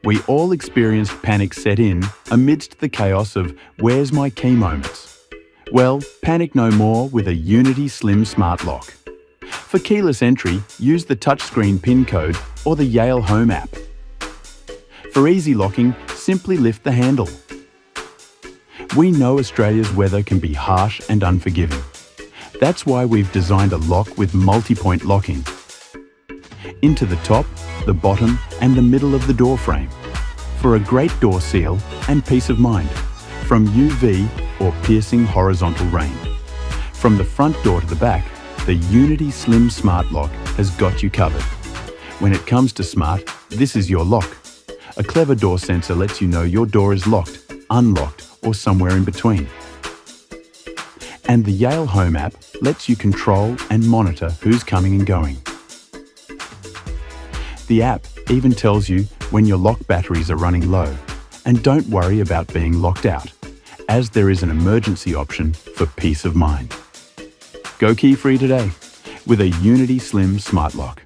We all experienced panic set in amidst the chaos of "where's my key" moments. Well, panic no more with a Unity Slim Smart Lock. For keyless entry, use the touchscreen PIN code or the Yale Home app. For easy locking, simply lift the handle. We know Australia's weather can be harsh and unforgiving. That's why we've designed a lock with multi-point locking. Into the top, the bottom and the middle of the door frame. For a great door seal and peace of mind. From UV or piercing horizontal rain. From the front door to the back, the Unity Slim Smart Lock has got you covered. When it comes to smart, this is your lock. A clever door sensor lets you know your door is locked, unlocked, or somewhere in between. And the Yale Home app lets you control and monitor who's coming and going. The app even tells you when your lock batteries are running low. And don't worry about being locked out, as there is an emergency option for peace of mind. Go key-free today with a Unity Slim Smart Lock.